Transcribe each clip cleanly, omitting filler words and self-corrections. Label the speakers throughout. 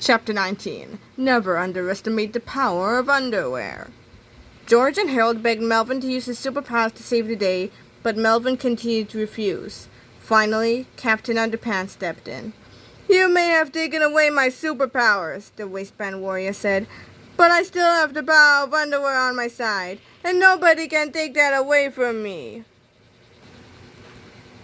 Speaker 1: Chapter 19. Never underestimate the power of underwear. George and Harold begged Melvin to use his superpowers to save the day, but Melvin continued to refuse. Finally, Captain Underpants stepped in. "You may have taken away my superpowers," the waistband warrior said, "but I still have the power of underwear on my side, and nobody can take that away from me."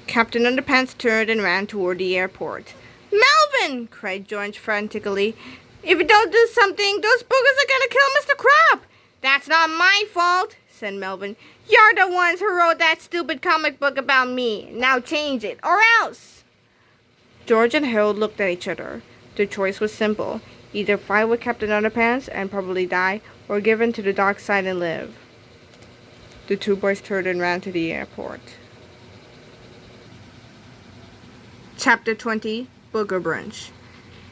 Speaker 1: Captain Underpants turned and ran toward the airport. "Melvin!" cried George frantically. "If you don't do something, those boogers are gonna kill Mr. Crab!" "That's not my fault," said Melvin. "You're the ones who wrote that stupid comic book about me. Now change it, or else!" George and Harold looked at each other. Their choice was simple. Either fight with Captain Underpants and probably die, or give in to the dark side and live. The two boys turned and ran to the airport. Chapter 20. Booger Brunch.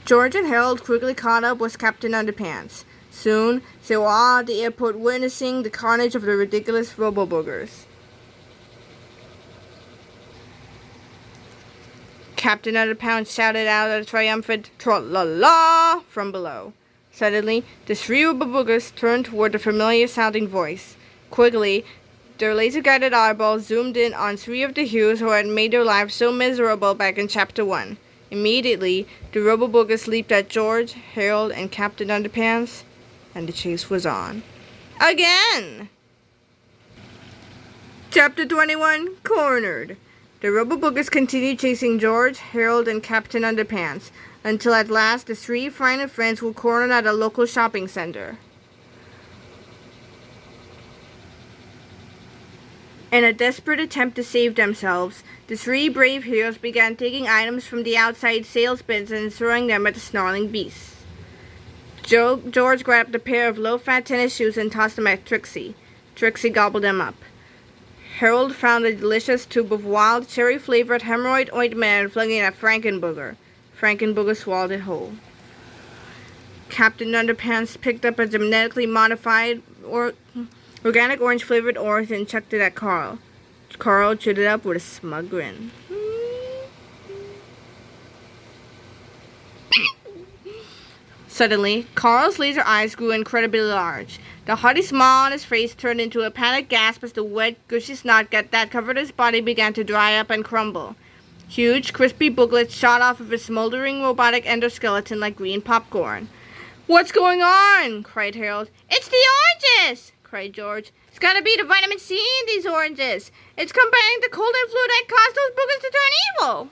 Speaker 1: George and Harold quickly caught up with Captain Underpants. Soon, they were all at the airport witnessing the carnage of the ridiculous Robo-Boogers. Captain Underpants shouted out a triumphant "Tra-la-la" from below. Suddenly, the three Robo-Boogers turned toward the familiar-sounding voice. Quickly, their laser-guided eyeballs zoomed in on three of the heroes who had made their lives so miserable back in Chapter 1. Immediately, the Robo-Boogers leaped at George, Harold, and Captain Underpants, and the chase was on. Again! Chapter 21. Cornered. The Robo-Boogers continued chasing George, Harold, and Captain Underpants, until at last the three frightened friends were cornered at a local shopping center. In a desperate attempt to save themselves, the three brave heroes began taking items from the outside sales bins and throwing them at the snarling beasts. George grabbed a pair of low-fat tennis shoes and tossed them at Trixie. Trixie gobbled them up. Harold found a delicious tube of wild, cherry-flavored hemorrhoid ointment and flung it at Frankenbooger. Frankenbooger swallowed it whole. Captain Underpants picked up a genetically modified organic orange-flavored orange and chucked it at Carl. Carl chewed it up with a smug grin. Suddenly, Carl's laser eyes grew incredibly large. The haughty smile on his face turned into a panicked gasp as the wet, gushy snot that covered his body began to dry up and crumble. Huge, crispy booglets shot off of his smoldering robotic endoskeleton like green popcorn. "What's going on?" cried Harold. "It's the oranges!" cried George. "It's gotta be the vitamin C in these oranges. It's combining the cold and flu that caused those boogers to turn evil."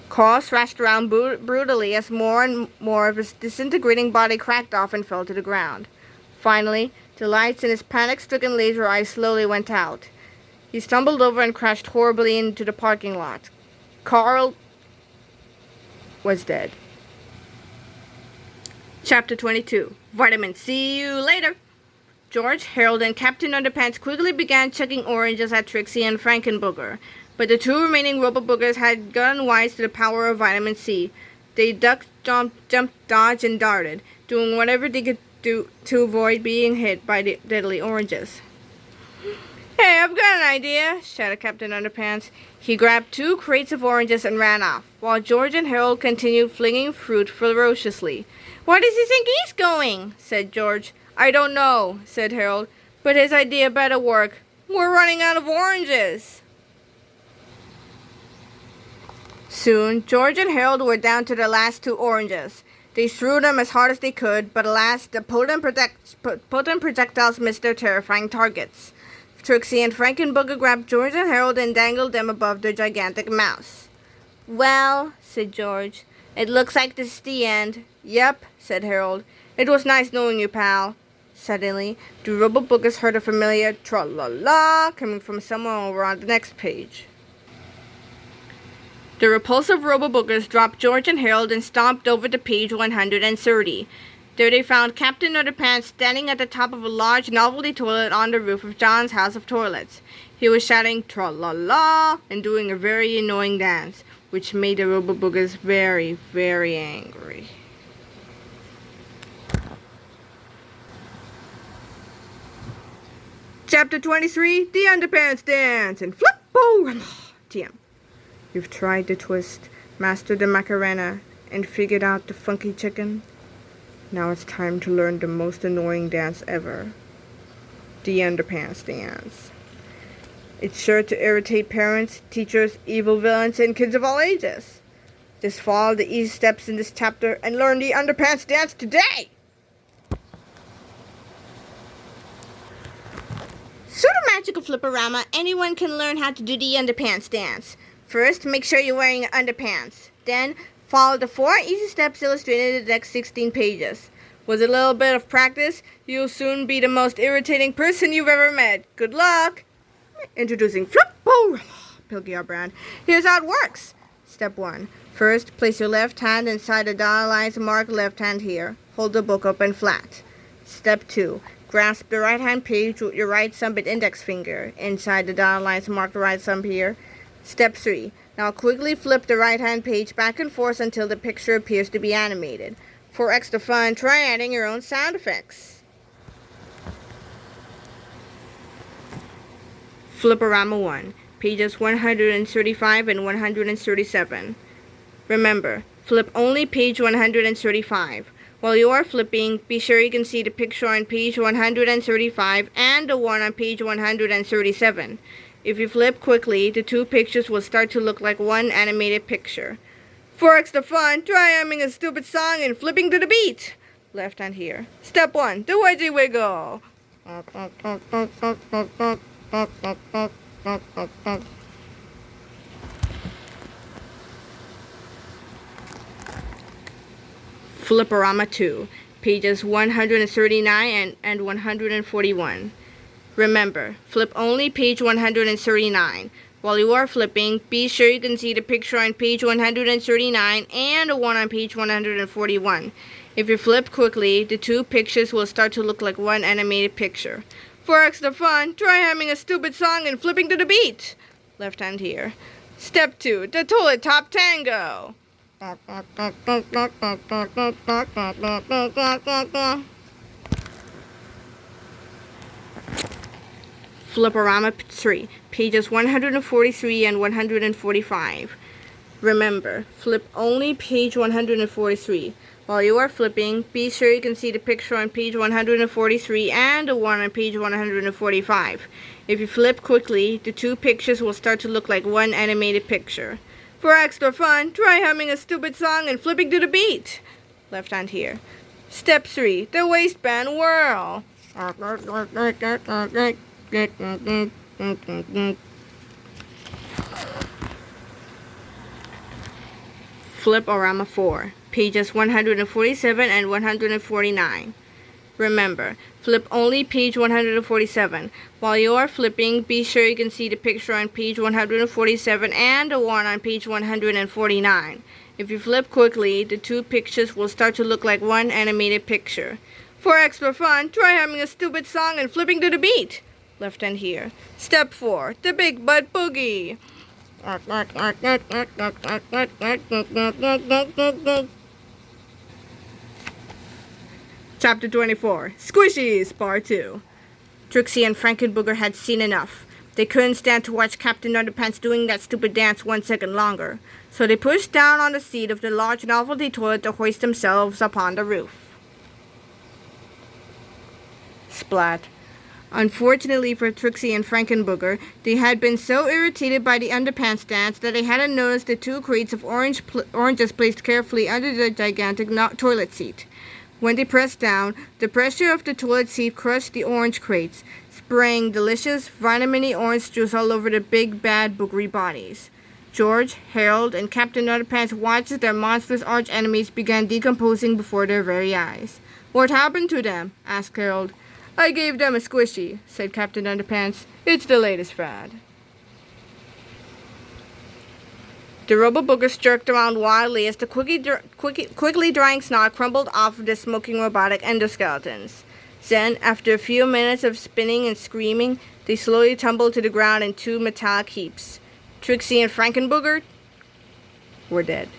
Speaker 1: Carl thrashed around brutally as more and more of his disintegrating body cracked off and fell to the ground. Finally, the lights in his panic-stricken laser eyes slowly went out. He stumbled over and crashed horribly into the parking lot. Carl was dead. Chapter 22. Vitamin C you later. George, Harold, and Captain Underpants quickly began chucking oranges at Trixie and Frankenbooger, but the two remaining Robo-Boogers had gotten wise to the power of vitamin C. They ducked, jumped, dodged, and darted, doing whatever they could do to avoid being hit by the deadly oranges. "Hey, I've got an idea," shouted Captain Underpants. He grabbed 2 crates of oranges and ran off, while George and Harold continued flinging fruit ferociously. "Where does he think he's going?" said George. "I don't know," said Harold, "but his idea better work. We're running out of oranges." Soon, George and Harold were down to the last 2 oranges. They threw them as hard as they could, but alas, the potent projectiles missed their terrifying targets. Trixie and Frankenbooger grabbed George and Harold and dangled them above their gigantic mouths. "Well," said George, "it looks like this is the end." "Yep," said Harold. "It was nice knowing you, pal." Suddenly, the Robo-Boogers heard a familiar tra-la-la coming from somewhere over on the next page. The repulsive Robo-Boogers dropped George and Harold and stomped over to page 130. There they found Captain Underpants standing at the top of a large novelty toilet on the roof of John's house of toilets. He was shouting "Tra-la-la" and doing a very annoying dance, which made the Robo-Boogers very, very angry. Chapter 23, The Underpants Dance, and Flip-O-Rama. TM. You've tried to twist, master the Macarena, and figured out the funky chicken? Now it's time to learn the most annoying dance ever. The Underpants dance. It's sure to irritate parents, teachers, evil villains, and kids of all ages. Just follow the easy steps in this chapter and learn the Underpants dance today! Through the magic of Flip-O-Rama, anyone can learn how to do the Underpants dance. First, make sure you're wearing underpants. Then, follow the 4 easy steps illustrated in the next 16 pages. With a little bit of practice, you'll soon be the most irritating person you've ever met. Good luck! Introducing Flip-O-Rama, Pilgrim brand. Here's how it works. Step 1. First, place your left hand inside the dollar lines marked left hand here. Hold the book open flat. Step 2. Grasp the right hand page with your right thumb and index finger inside the dollar lines marked right thumb here. Step 3. Now quickly flip the right hand page back and forth until the picture appears to be animated. For extra fun, try adding your own sound effects. Flip-O-Rama 1, pages 135 and 137. Remember, flip only page 135. While you are flipping, be sure you can see the picture on page 135 and the one on page 137. If you flip quickly, the 2 pictures will start to look like one animated picture. For extra fun, try humming a stupid song and flipping to the beat. Left hand here. Step 1, the wedgie wiggle. Flip-O-Rama 2, pages 139 and 141. Remember, flip only page 139. While you are flipping, be sure you can see the picture on page 139 and the one on page 141. If you flip quickly, the 2 pictures will start to look like one animated picture. For extra fun, try humming a stupid song and flipping to the beat. Left hand here. Step 2, the toilet top tango. Flip-O-Rama 3, pages 143 and 145. Remember, flip only page 143. While you are flipping, be sure you can see the picture on page 143 and the one on page 145. If you flip quickly, the 2 pictures will start to look like one animated picture. For extra fun, try humming a stupid song and flipping to the beat. Left hand here. Step 3, the waistband whirl. Flip-O-Rama 4, pages 147 and 149. Remember, flip only page 147. While you are flipping, be sure you can see the picture on page 147 and the one on page 149. If you flip quickly, the 2 pictures will start to look like one animated picture. For extra fun, try humming a stupid song and flipping to the beat. Left hand here. Step 4, the big butt boogie. Chapter 24, Squishies, Part 2. Trixie and Frankenbooger had seen enough. They couldn't stand to watch Captain Underpants doing that stupid dance 1 second longer, so they pushed down on the seat of the large novelty toilet to hoist themselves upon the roof. Splat. Unfortunately for Trixie and Frankenbooger, they had been so irritated by the Underpants dance that they hadn't noticed the 2 crates of oranges placed carefully under the gigantic toilet seat. When they pressed down, the pressure of the toilet seat crushed the orange crates, spraying delicious, vitamin-y orange juice all over the big, bad, boogery bodies. George, Harold, and Captain Underpants watched as their monstrous arch-enemies began decomposing before their very eyes. "What happened to them?" asked Harold. "I gave them a squishy," said Captain Underpants. "It's the latest fad." The Robo-Boogers jerked around wildly as the quickly drying snot crumbled off of the smoking robotic endoskeletons. Then, after a few minutes of spinning and screaming, they slowly tumbled to the ground in 2 metallic heaps. Trixie and Frankenbooger were dead.